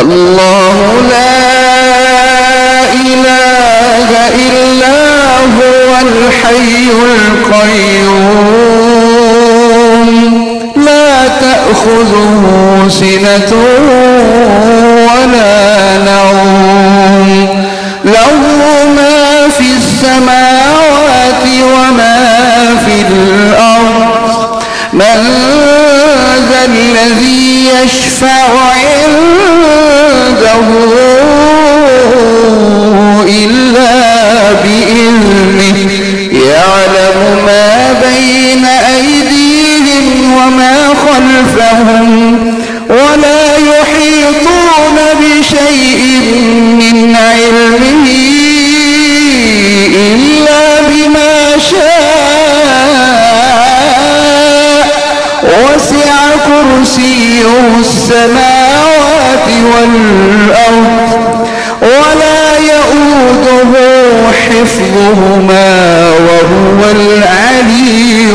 الله لا إله إلا هو الحي القيوم لا تأخذه سنة ولا نوم له ما في السماوات وما في الأرض من ذا الذي يشفع عنده إلا بإذنه يعلم ما بين أيديهم وما خلفهم ولا يحيطون بشيء من علمه إلا بما شاء وسع كرسيه السماوات والأرض ولا يؤوده حفظهما وهو العلي